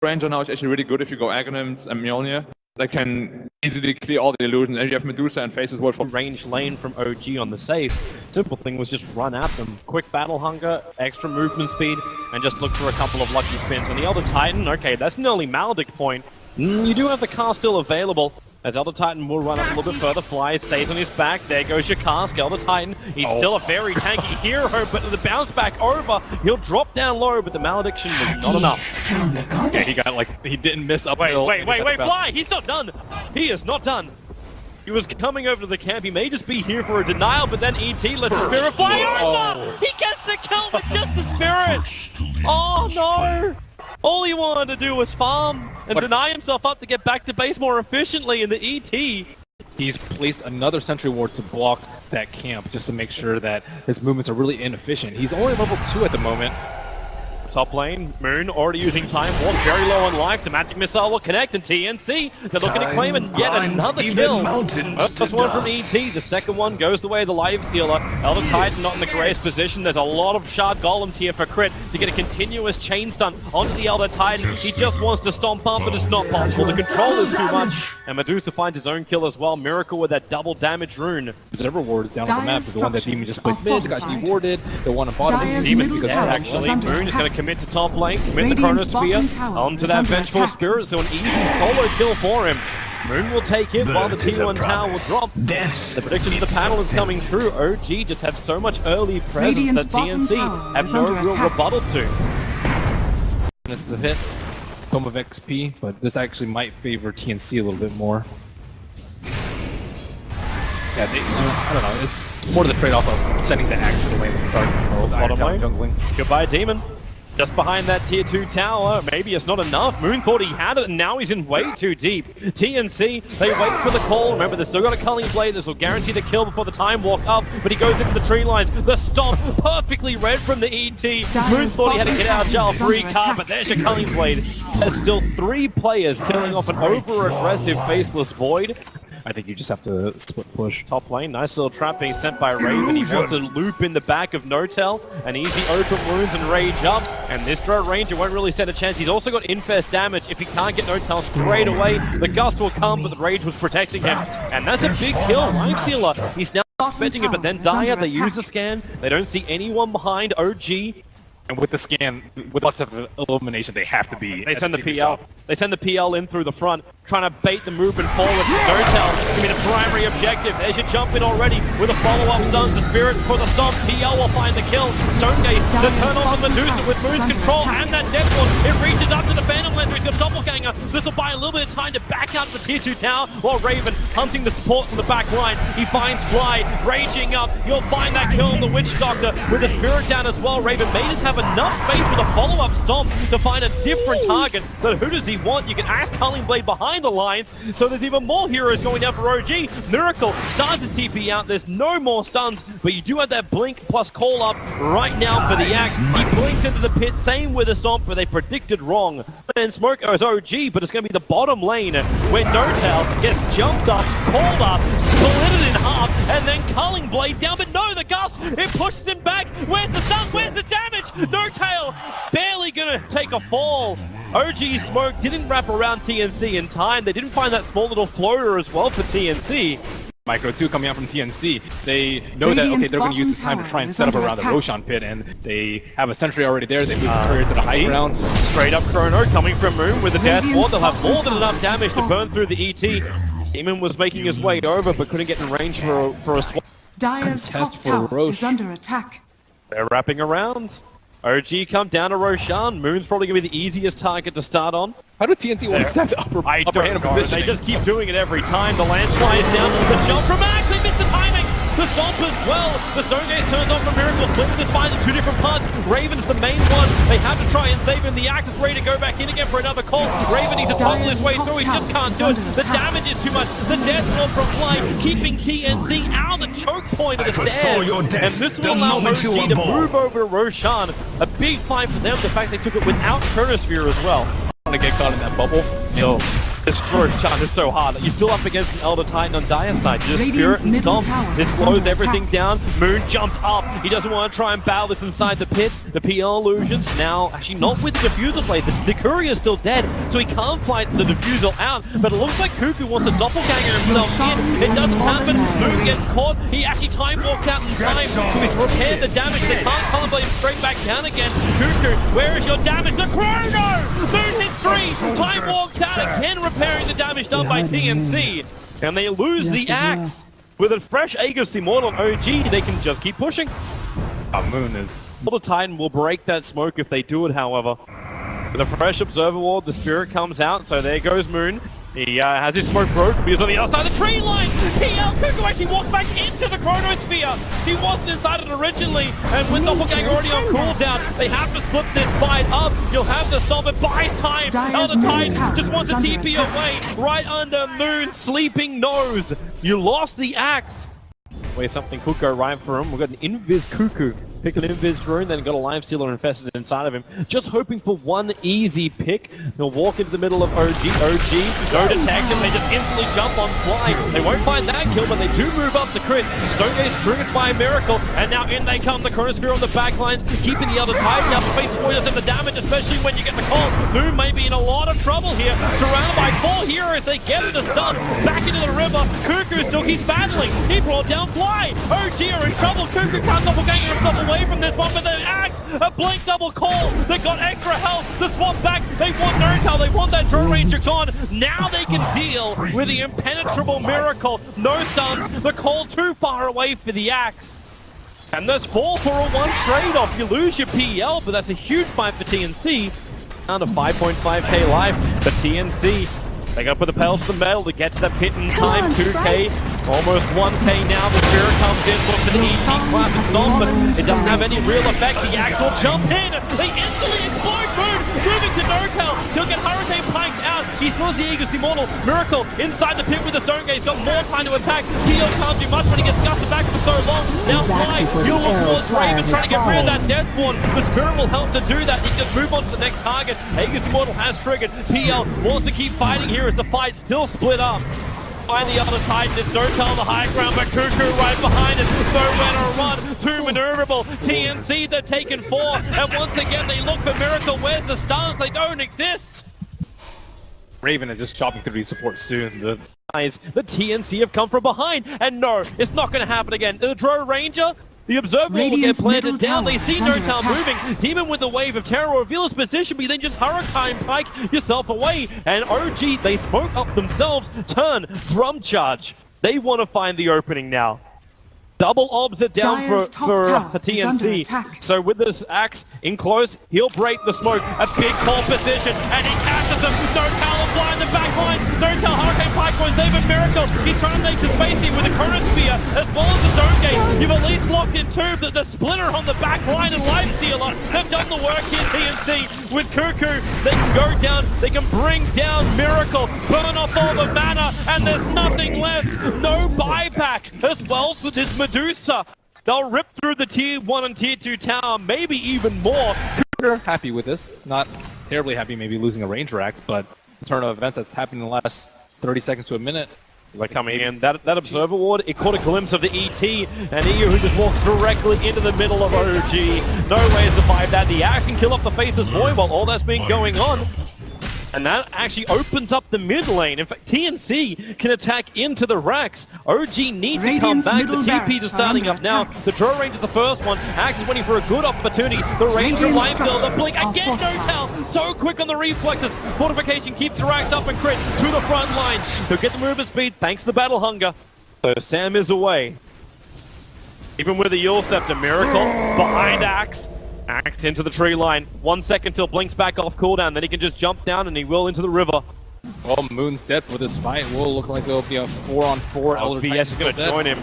Ranger now is actually really good if you go Aghanims and Mjolnir. They can easily clear all the illusions, and you have Medusa and Faces World for range lane from OG on the save. Simple thing was just run at them. Quick battle hunger, extra movement speed, and just look for a couple of lucky spins. On the Elder Titan, okay, that's an early Maledict point. You do have the car still available, as Elder Titan will run up a little bit further, Fly stays on his back, there goes your cask, Elder Titan, he's still a very tanky hero, but the bounce back over, he'll drop down low, but the Malediction was not enough. Okay, he got like, he didn't miss up. Wait, Fly, he's not done! He is not done! He was coming over to the camp, he may just be here for a denial, but then ET lets the Spirit fly over! He gets the kill with just the Spirit! Oh no! All he wanted to do was farm and deny himself up to get back to base more efficiently in the ET. He's placed another sentry ward to block that camp just to make sure that his movements are really inefficient. He's only level 2 at the moment. Top lane, Moon already using Time Walk, very low on life. The magic missile will connect, and TNC, they're looking to claim and yet another kill. First one from ET, the second one goes the way of the Life Stealer. Elder Titan not in the greatest position. There's a lot of Shard Golems here for crit to get a continuous chain stun onto the Elder Titan. He just wants to stomp up, but it's not possible. The control is too much. And Medusa finds his own kill as well. Miracle with that double damage rune. Observer ward is down on the map, the one that Demon just placed mid, got dewarded. The one on bottom is Demon because actually Moon is going to commit to top lane, commit the Chronosphere onto that Vengeful Spirit, so an easy solo kill for him. Moon will take it while the T1 tower will drop. The predictions of the panel is coming true. OG just have so much early presence that TNC have no real rebuttal to. It's a hit, Tome of XP, but this actually might favor TNC a little bit more. Yeah, I don't know, it's more the trade-off of sending the axe to the lane and starting bottom lane. Jungling. Goodbye, Demon. Just behind that tier 2 tower, maybe it's not enough. Moon thought he had it, and now he's in way too deep. TNC, they wait for the call. Remember, they've still got a Culling Blade. This will guarantee the kill before the Time Walk up, but he goes into the tree lines. The stomp, perfectly read from the ET. Moon thought he had to get out of jail free card, but there's your Culling Blade. There's still 3 players killing off an over-aggressive Faceless Void. I think you just have to split push. Top lane, nice little trap being sent by Raven. He wants to loop in the back of Notel. An easy open wounds and rage up. And this Throat Ranger won't really stand a chance. He's also got Infest damage. If he can't get Notel straight away, the Gust will come, but the Rage was protecting him. And that's a big kill. Life Stealer, he's now expecting it, but then Dire, they use the scan. They don't see anyone behind OG. And with the scan, with lots of elimination, they have to be. They send the PL. They send the PL in through the front, trying to bait the movement forward. Notel to be the primary objective. There's your jump in already with a follow-up stuns. The Spirit for the stomp. PL will find the kill. Stonegate, the turn on the Medusa with Moon's control and that Death One. It reaches up to the Phantom Lander. He's got Doppelganger. This will buy a little bit of time to back out the tier 2 tower while Raven hunting the supports on the back line. He finds Fly, raging up. You'll find that kill on the Witch Doctor with the Spirit down as well. Raven may just have enough space with a follow-up stomp to find a different target, but who does he want? You can ask Culling Blade behind the lines, so there's even more heroes going down for OG. Miracle starts his TP out, there's no more stuns, but you do have that blink plus call up right now for the axe. He blinked into the pit, same with the stomp, but they predicted wrong. And Smoke is OG, but it's going to be the bottom lane where Notel gets jumped up, called up, split it in half, and then Culling Blade down, but no, the Gust, it pushes him back. Where's the stuns? Where's the damage? Notel barely gonna take a fall. OG Smoke didn't wrap around TNC in time. They didn't find that small little floater as well for TNC. Micro 2 coming out from TNC. They know that, okay, they're going to use this time to try and set up around the Roshan pit, and they have a sentry already there. They move the courier to the high ground. Straight up Chrono coming from Moon with the Death Ward. They'll have more than enough damage to burn through the ET. Demon was making his way over, but couldn't get in range for a swap. Dire's top tower is under attack. They're wrapping around. OG come down to Roshan. Moon's probably going to be the easiest target to start on. How do TNC want to have the upper hand position? They just keep doing it every time. The landslide is down. The jump from Axe. They missed the timing. The stomp as well. The Stonegate turns on from Miracle. Flips this fight in 2 different parts. Raven's the main one. They have to try and save him. The Axe is ready to go back in again for another call. Raven needs to toggle his way through. He just can't do it. The damage is too much. The Death Wall from Fly keeping TNC out of the choke point of the stairs. And this will allow OG to move over to Roshan. A big fight for them. The fact they took it without Chronosphere as well. Want to get caught in that bubble. Still This Roshan is so hard. You're still up against an Elder Titan on Dire's side. You just Radiant's Spirit and middle Stomp. tower This is slows under everything attack. down. Moon jumps up. He doesn't want to try and battle this inside the pit. The PL illusions now actually not with the diffusal blade. The Courier is still dead, so he can't fight the diffusal out. But it looks like Cuckoo wants a doppelganger himself in. It doesn't happen. Moon gets caught. He actually time walks out in time, so he's repaired the damage. They can't color him straight back down again. Cuckoo, where is your damage? The Chrono! Moon hits 3. Time walks out again, repairing the damage done by TNC. And they lose the axe. With a fresh Aegis Immortal on OG, they can just keep pushing. Moon is... The Titan will break that smoke if they do it, however. With a fresh Observer Ward, the Spirit comes out, so there goes Moon. He has his smoke broke, but he's on the other side of the tree line! PL Cuckoo actually walked back into the Chronosphere! He wasn't inside it originally, and with Doppelganger already on cooldown, they have to split this fight up. You'll have to stop it, buys time! Elder Titan just wants to TP away, right under Moon's sleeping nose! You lost the axe! Wait, something could go right for him. We've got an Invis Cuckoo. Pick an Invis rune, then got a Life Stealer infested inside of him. Just hoping for one easy pick. They'll walk into the middle of OG, no detection, they just instantly jump on fly. They won't find that kill, but they do move up the crit. Stonegate's triggered by a miracle, and now in they come, the Chronosphere on the back lines, keeping the other Titan up. Space Warriors have the damage, especially when you get the call. Moon may be in a lot of trouble here. Surrounded by 4 heroes, they get the stun. Back into the river, Cuckoo still keeps battling. He brought down Fly. OG are in trouble, Cuckoo can't doppelganger himself away from this one, but they act a blink double call. They got extra health. The swap back. They want Nurtail. They want that Drone Ranger gone. Now they can deal with the impenetrable miracle. No stuns. The call too far away for the axe. And there's 4 for a 1 trade-off. You lose your PL, but that's a huge fight for TNC. Down to 5.5k life for TNC. They gotta put the pedal to the metal to get to the pit in time. 2k, almost 1k now. The Spirit comes in, look for the EC clap and stomp, but it doesn't have any real effect. The axe will jump in. They instantly explode Moon, moving to Nurtail. He'll get Hurricane Piked out. He still has the Aegis Immortal. Miracle inside the pit with the Stonegate. He's got more time to attack. PL can't do much when he gets gusted back for so long. Now Fly, he'll look towards Raven, trying to get rid of that Death Ward. The Spirit will help to do that. He can just move on to the next target. Aegis Immortal has triggered. PL wants to keep fighting here as the fight still split up. Find the other Titan, it's Nurtail on the high ground, but Cuckoo right behind it. Nowhere to run, too maneuverable. TNC, they're taking 4, and once again they look for Miracle. Where's the stars? They don't exist. Raven is just chopping through these supports soon. The TNC have come from behind, and no, it's not going to happen again. The Drone Ranger, the Observer will get Radiant's planted middle down. They tower see is under Nurtail attack. moving. Demon with the wave of terror reveal his position, but you then just Hurricane Pike yourself away. And OG, they smoke up themselves. Turn, drum charge. They want to find the opening now. Double obs it down Dire's top tower is under TNC. attack. So with this axe in close, he'll break the smoke. A big call position, and he catches him. Nurtail will fly in the back line. Nurtail, Hurricane Pike was even Miracle. He's trying to make his spacey with the Chronosphere as well as the Stonegate. You've at least locked in 2, but the splitter on the back line and Life Stealer, they've done the work here, TNC. With Cuckoo, they can go down, they can bring down Miracle, burn off all the mana, and there's nothing left. No buyback as well for this Medusa. They'll rip through the tier 1 and tier 2 tower, maybe even more. We're happy with this. Not terribly happy maybe losing a Ranger Axe, but a turn of event that's happened in the last 30 seconds to a minute. They're coming in. That Observer Ward, it caught a glimpse of the ET, and EU who just walks directly into the middle of OG. No way to survive that. The axe can kill off the Faceless Void while all that's been going on. And that actually opens up the mid lane. In fact, TNC can attack into the racks. OG need to come back. The TPs are starting up now. The Drone Ranger's the first one. Axe is waiting for a good opportunity. The Ranger Life Build, the blink again, Nurtail. So quick on the reflexes. Fortification keeps the racks up and crit to the front line. He'll get the movement speed thanks to the battle hunger. So Sam is away. Even with the Yule Scepter, Miracle behind Axe. Axe into the tree line. 1 second till Blink's back off cooldown. Then he can just jump down and he will into the river. Well, Moon's dead for this fight. Will look like there'll be a 4-on-4. Oh, VS is going to join him.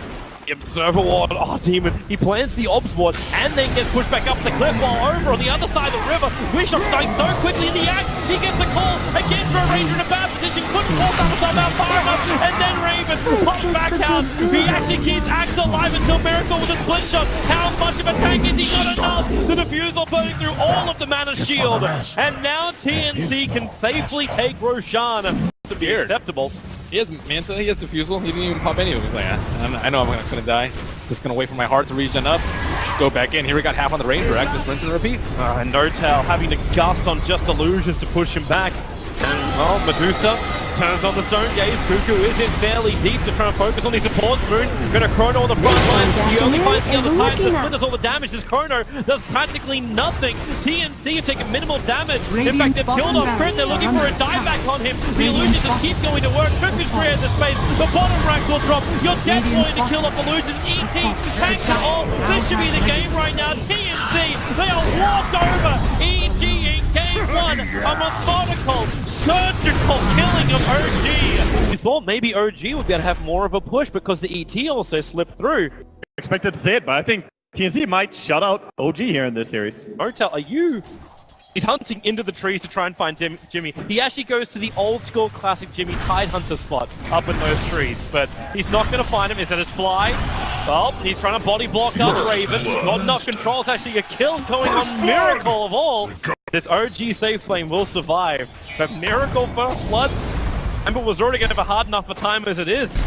Observer Ward, oh Demon, he plants the Obs Ward and then gets pushed back up the cliff while over on the other side of the river. Wishlock dying so quickly in the axe, he gets the call, again for a Ranger in a bad position, couldn't pull himself out far enough, and then Raven pops back out. He actually keeps Axe alive until Miracle with a split shot. How much of a tank is he? Not enough! The Diffusal burning through all of the mana shield, and now TNC can safely take Roshan. be scared. acceptable. He has Manta, he has Diffusal, he didn't even pop any of them. He's like, I know I'm not gonna die. Just gonna wait for my heart to regen up. Just go back in. Here we got half on the Ranger Act, just rinse and repeat. And Notel having to gust on just illusions to push him back. And well, Medusa turns on the Stone Gaze. Cuckoo is in fairly deep to try and focus on these supports. Moon gonna Chrono on the front line. He only finds the other side. The does all the damage as Chrono does practically nothing. TNC have taken minimal damage. In fact, they've killed off Crit. They're looking for a dieback on him. The illusions just keep going to work. Cuckoo's clear the space. The bottom rank will drop. You're dead going to kill off illusions. ET tanks it all. This should be the game right now. TNC, they are walked over. EG in game 1. A methodical, surgical killing of OG. We thought maybe OG would be able to have more of a push because the ET also slipped through. Expected to say it, but I think TNC might shut out OG here in this series. Motel, are you? He's hunting into the trees to try and find Jimmy. He actually goes to the old school classic Jimmy Tide Hunter spot up in those trees, but he's not going to find him. Instead, it's Fly. Well, he's trying to body block up Raven. Not enough control. It's actually a kill going on Miracle of all. This OG safe flame will survive, but Miracle First Blood, Ember was already going to have a hard enough a time as it is.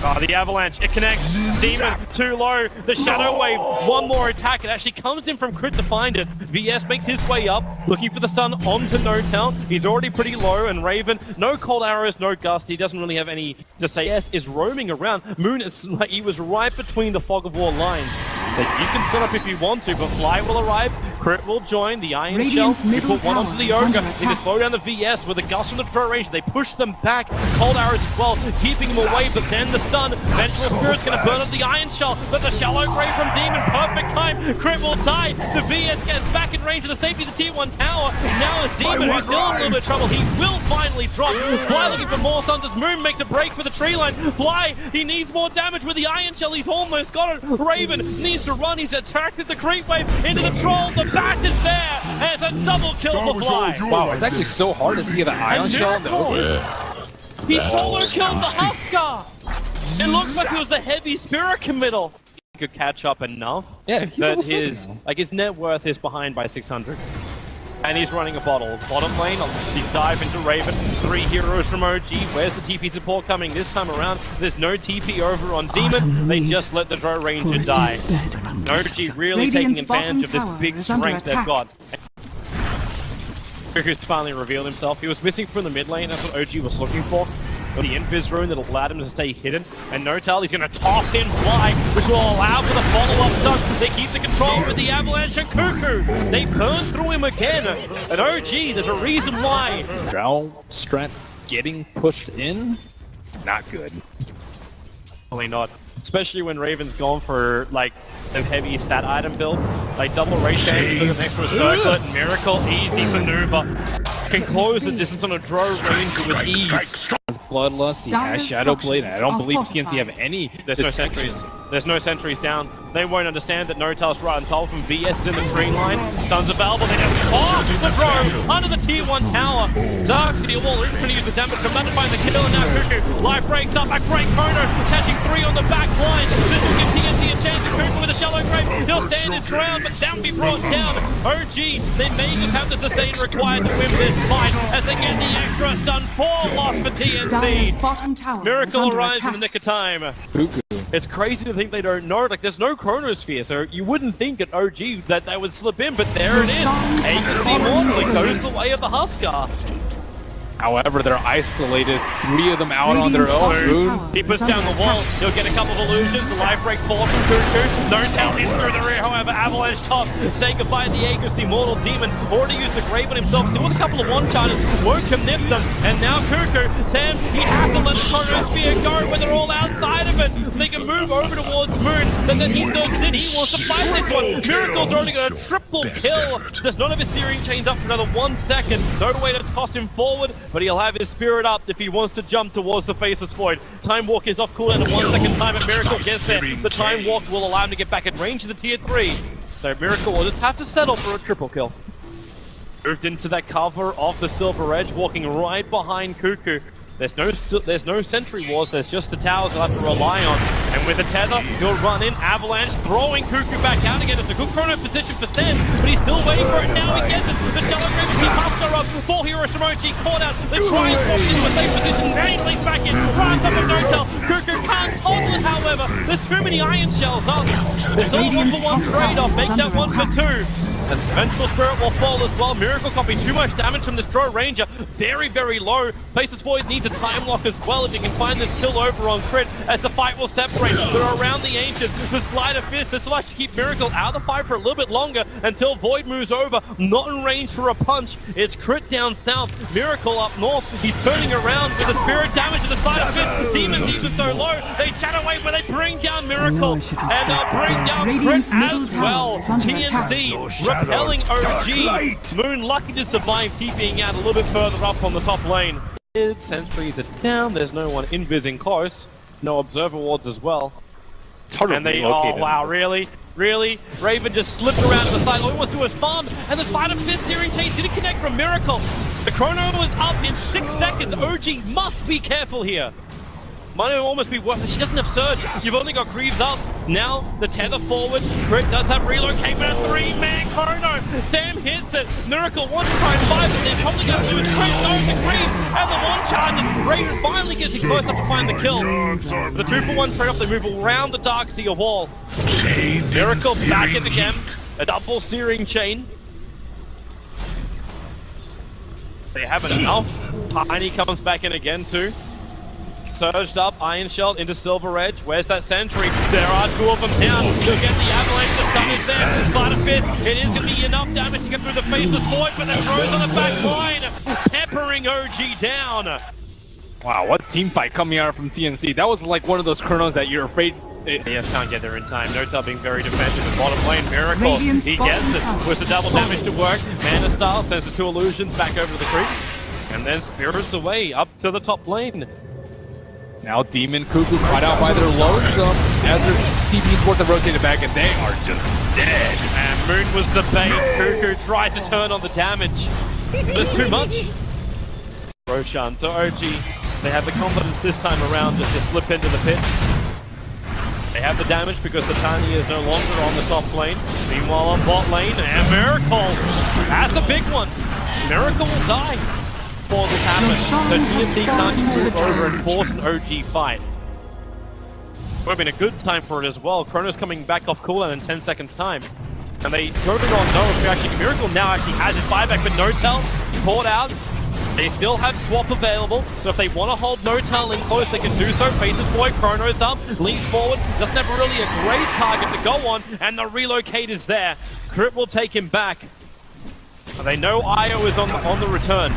Oh, the Avalanche, it connects. Demon, too low. The Shadow Wave, one more attack. It actually comes in from Crit to find it. VS makes his way up, looking for the stun onto Notel. He's already pretty low, and Raven, no cold arrows, no gust. He doesn't really have any to say yes, is roaming around. Moon, it's like he was right between the Fog of War lines. So you can stun up if you want to, but Fly will arrive. Crit will join the Iron Radiant's Shell. You put one onto the Ogre. They attack. slow down the VS with a gust from the throw range. They push them back. Cold arrows as well, keeping them away, but then the stun. Vengeful Spirit's gonna burn up the Iron Shell, but the Shallow Grave from Demon, perfect time. Crit will die. The VS gets back in range of the safety of the tier 1 tower. Now it's Demon who's still in a little bit of trouble. He will finally drop. Fly looking for more stuns as Moon makes a break for the tree line. Fly, he needs more damage with the Iron Shell. He's almost got it. Raven needs to run. He's attracted the creep wave into the troll. The bat is there. And it's a double kill for Fly. Wow, it's actually so hard to see the Ion Shell in the open. He solo killed the Huskar. It looks like it was the heavy spirit committal. He could catch up enough that his net worth is behind by 600. And he's running a bottle. Bottom lane, a deep dive into Raven. 3 heroes from OG. Where's the TP support coming this time around? There's no TP over on Demon. They just let the Drow Ranger die. OG really taking advantage of this big strength they've got. Who's finally revealed himself. He was missing from the mid lane. That's what OG was looking for. But the Invis rune that allowed him to stay hidden. And Notel, he's going to toss in Fly, which will allow for the follow-up stun. They keep the control with the Avalanche and Cuckoo. They burn through him again. And OG, there's a reason why. Drow strat getting pushed in? Not good. Probably not. Especially when Raven's gone for, like, a heavy stat item build. Like, double race change, look at next to a circlet, Miracle, easy maneuver. Can close the distance on a Drow Ranger with ease. Bloodlust, he has Shadow Blade. I don't believe TNC have any. There's no sentries. There's no sentries down. They won't understand that Notel's right on top of him. VS is in the tree line. Stuns available. They just toss the Drow under the tier 1 tower. Dark City Wall is going to use the damage to find the kill. And now Cuckoo. Life breaks up. A great Chrono. Catching 3 on the back line. This will give TNC a chance. And Cuckoo with a Shallow Grave. He'll stand his ground, but down be brought down. OG, they may just have the sustain required to win this fight as they get the extra stun. 4 loss for TNC. Bottom tower Miracle arrives in the nick of time. Cuckoo. It's crazy to think they don't know. Like, there's no Chronosphere, so you wouldn't think at OG that they would slip in, but there it is. Agency Mortal goes the way of the Huskar. However, they're isolated. 3 of them out on their own. He puts down the wall. He'll get a couple of illusions. The life break fall from Cuckoo. Notel in through the rear. However, Avalanche top. Say goodbye to the Agency Mortal Demon. Already used the Grave on himself. Still with a couple of one-charters. Won't commit them. And now Cuckoo. Sam, he has to let the Chronosphere go when they're all outside of it. They can move over towards Moon. But then he wants to fight this one. Miracle's only got a triple kill. Does not have his searing chains up for another 1 second. No way to toss him forward. But he'll have his spirit up if he wants to jump towards the Faceless Void. Time Walk is off cooldown in 1 second time, and Miracle gets there. The Time Walk will allow him to get back at range of the tier 3. So Miracle will just have to settle for a triple kill. Moved into that cover of the Silver Edge, walking right behind Cuckoo. There's no sentry wars, there's just the towers they'll have to rely on. And with the tether, he'll run in, Avalanche throwing Cuckoo back out again. It's a good chrono position for Sen, but he's still waiting for it. Now he gets it. The Shallow Grave keep Huskar up. 4 Hero Shimoji caught out. They try and swap into a safe position. Rain leads back in. Right up with Notel. Cuckoo can't toggle it, however. There's too many iron shells up. It's all 1-for-1 trade-off. Make that 1-for-2. And Vengeful Spirit will fall as well. Miracle copy too much damage from this Drow Ranger. Very, very low. Faceless Void needs a time lock as well if you can find this kill over on crit as the fight will separate. They're around the Ancient. The Sleight of Fist. This will actually keep Miracle out of the fight for a little bit longer until Void moves over. Not in range for a punch. It's crit down south. Miracle up north. He's turning around with the Spirit damage and the Sleight of Fist. Demons even so low. They chat away but they bring down Miracle. And they'll bring down crit as well. TNC repelling OG. Moon lucky to survive, TPing out a little bit further up on the top lane. Sentries is down, there's no one invising close. No observer wards as well. It's hard and they, oh wow, really? Really? Raven just slipped around to the side. All he wants to do is farm. And the Sleight of Fist steering chase didn't connect from Miracle. The chrono is up in 6 seconds. OG must be careful here. Might almost be worth it. She doesn't have Surge. You've only got Greaves up. Now, the tether forward. Crit does have relocate, but a 3-man chrono. Sam hits it. Miracle wants to try and fight, but they're probably going to do it. Crit knows the Greaves. And the one charges. Raven finally gets it close enough to find the kill. The 2-for-1 trade-off, they move around the Dark Seer wall. Miracle back in the game. A double searing chain. They have enough. Tiny comes back in again too. Surged up, Iron Shell into Silver Edge. Where's that sentry? There are 2 of them down. He'll get the Avalanche, the stun is there. Sleight of Fist, it is going to be enough damage to get through the Faceless Void, but then throws on the back line, peppering OG down. Wow, what team fight coming out from TNC. That was like one of those chronos that you're afraid... Yes, can't get there in time. Notel being very defensive in bottom lane. Miracle, he gets it with the double damage to work. Mana Style sends the 2 illusions back over to the creek. And then Spirits away up to the top lane. Now Demon Cuckoo caught out by their lonesome as their TP's worth of rotated back and they are just dead. And Moon was the bait. Cuckoo tried to turn on the damage. There's too much. Roshan to OG. They have the confidence this time around just to slip into the pit. They have the damage because the Tiny is no longer on the top lane. Meanwhile on bot lane, and Miracle. That's a big one. Miracle will die. Before this happens, so TNC can't move over and force an OG fight. Would have been a good time for it as well. Chrono's coming back off cooldown in 10 seconds time. And they don't know if actually Miracle now actually has his buyback, but Notel caught out. They still have swap available, so if they want to hold Notel in close, they can do so. Faces Void, Chrono's up, leans forward, doesn't have really a great target to go on, and the relocate is there. Crit will take him back. And they know Io is on the return.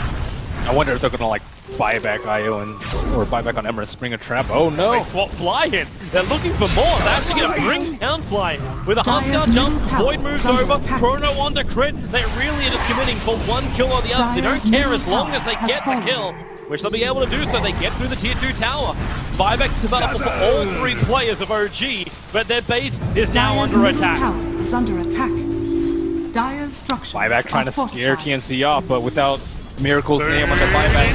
I wonder if they're gonna like buy back IO or buy back on Emerald Spring a trap. Oh no! They swap Fly in. They're looking for more. They're actually gonna bring down Fly with a Huskar jump. Void moves over. Chrono onto crit. They really are just committing for 1 kill or the other. They don't care as long as they get the kill, which they'll be able to do so. They get through the tier 2 tower. Buyback is available for all 3 players of OG, but their base is now under attack. Tower is under attack. Dire's structures Buyback trying to scare fortified. TNC off, but without Miracle's name on the buyback.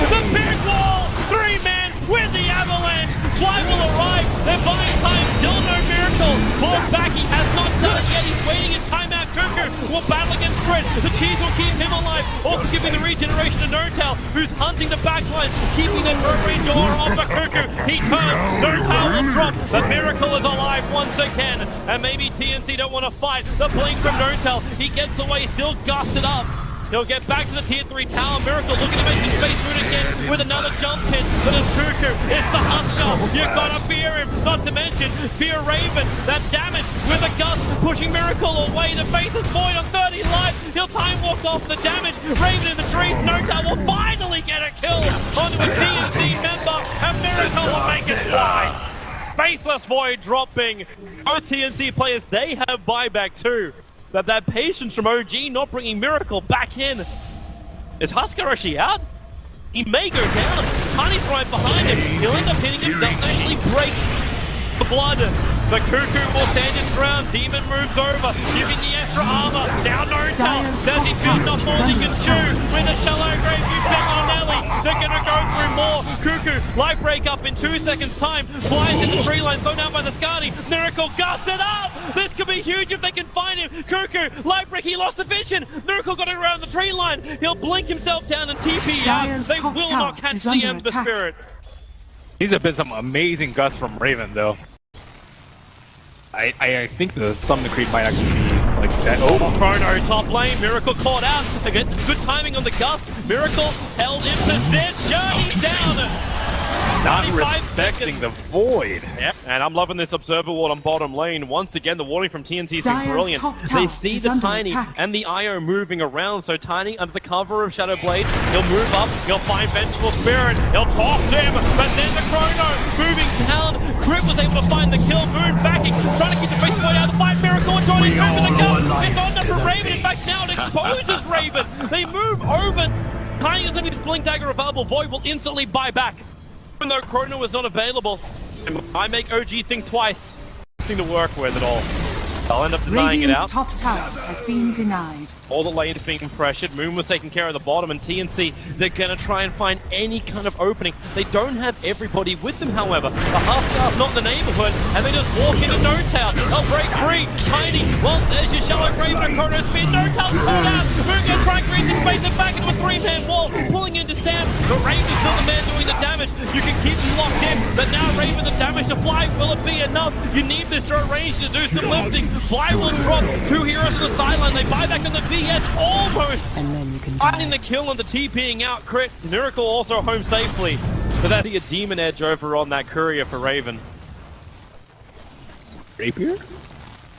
The big wall! 3-man with the Avalanche! Fly will arrive! They're buying time! Still no Miracle! Falls back, he has not done it yet! He's waiting in timeout! Cuckoo will battle against Crit! The cheese will keep him alive! Also giving the regeneration to Notel, who's hunting the backline, keeping the range aura off the Cuckoo! He turns! Notel will drop! The Miracle is alive once again! And maybe TNC don't want to fight! The blink from Notel! He gets away, still gusted up! He'll get back to the tier 3 tower. Miracle looking to make the space through it again with another jump hit. But it's Cuckoo. It's the Huskar. You gotta fear him. Not to mention, fear Raven. That damage with a gust pushing Miracle away. The face is void on 30 life. He'll time walk off the damage. Raven in the trees. Notel will finally get a kill onto a TNC member. And Miracle will make it fly. Faceless Void dropping. Both TNC players, they have buyback too. But that patience from OG not bringing Miracle back in. Is Huskar actually out? He may go down. Tiny's right behind him. He'll end up hitting him. Doesn't actually break the blood. The Cuckoo will stand his ground. Demon moves over, giving the extra armor. Now Notel. 32, not more than he can chew. With a Shallow Grave, you bet on Ellie. They're gonna go Life break up in 2 seconds time. Flies in the tree line, thrown out by the Scotty. Miracle gusted up. This could be huge if they can find him. Cuckoo, life break, he lost the vision. Miracle got it around the tree line. He'll blink himself down and TP out. Dyer's They top will tower not catch is the under Ember attack. Spirit. These have been some amazing gusts from Raven, though. I think the Summon Creed might actually be like that. Oh, Chrono top lane. Miracle caught out. Again, good timing on the gust. Miracle held in position. He's down. Not 95 respecting seconds. the void. Yep, and I'm loving this Observer Ward on bottom lane. Once again, the warning from TNC has been Dyer's brilliant. top tower They see is the under Tiny attack. and the IO moving around, so Tiny, under the cover of Shadow Blade, he'll move up, he'll find Vengeful Spirit, he'll toss him, but then the Chrono moving down. Crip was able to find the kill, Moon backing, trying to keep the face away out of the fight. Miracle and joining Moon for the kill. It's on there for Raven. In fact, now it exposes Raven. They move over. Tiny doesn't need Blink Dagger available. Void will instantly buy back. Even though Chrono is not available, I make OG think twice. Nothing to work with at all. I'll end up denying it Radiant's out. top tower has been denied. All the lanes being pressured. Moon was taking care of the bottom, and TNC, they're going to try and find any kind of opening. They don't have everybody with them, however. The Huskar's not in the neighborhood, and they just walk into No Town. They'll break free. Tiny, well, there's your shallow Raven and Chrono spin. No Town caught out. Moon going to try and create some space and back into a three-man wall, pulling into Sam. But Raven's still the man doing the damage. You can keep them locked in, but now Raven the damage to Fly. Will it be enough? You need this short range to do some lifting. Fly will drop. Two heroes on the sideline. They buy back on the VS almost. And then you can Finding the kill on the TPing out crit. Miracle also home safely. But that's a demon edge over on that courier for Raven. Rapier?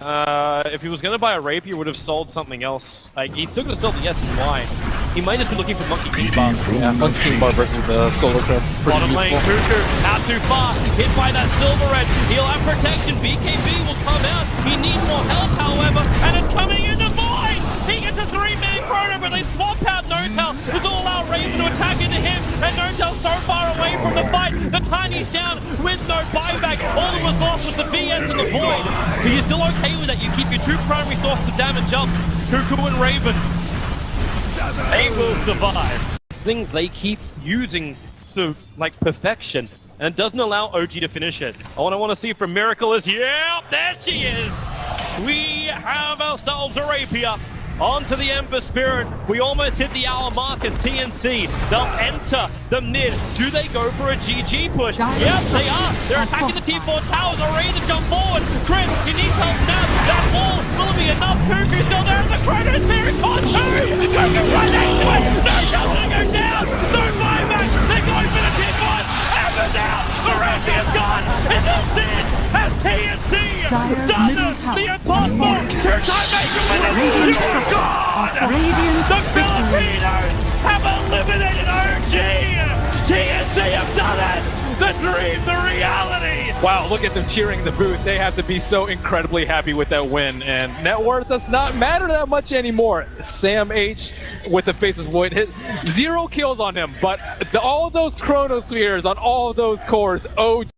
If he was going to buy a rapier, would have sold something else. Like, he's still going to sell the S and Y. He might just be looking for Monkey King Bar. Yeah, Monkey King Bar versus the Solar Crest. Bottom lane, Cuckoo, out too far. Hit by that Silver Edge. He'll have protection. BKB will come out. He needs more help, however, and it's coming in the void. He gets a three-man Chrono, but they swap out No-Tel. It's all out Raven to attack into him, and No-Tel's so far away from the fight. The Tiny's down with no buyback. All that was lost was the BS and the void. But you're still okay with that. You keep your two primary sources of damage up. Cuckoo and Raven. They will survive. Things they keep using to like perfection, and it doesn't allow OG to finish it. All I want to see from Miracle is, yeah, there she is. We have ourselves a rapier. Onto the Ember Spirit. We almost hit the hour mark as TNC. They'll enter the mid. Do they go for a GG push? Yep, they are. They're attacking the T4 towers. Are ready to jump forward. Chris, you need help now. That wall will be enough. Cuckoo's still there. The Chrono Spirit caught two. Cuckoo right next to it. No shot to go down. No buyback. They're going for the T1. Ember down. The rapier's gone. It's all dead. As TNC Dyer's does middle tower the has impossible. fallen. Two-time maker winner. Radiant structures are Radiant The victory. Filipinos have eliminated OG! TNC have done it! The dream, the reality! Wow, look at them cheering the booth. They have to be so incredibly happy with that win, and net worth does not matter that much anymore. Sam H with the Faces Void hit 0 kills on him, but all of those chronospheres on all of those cores, OG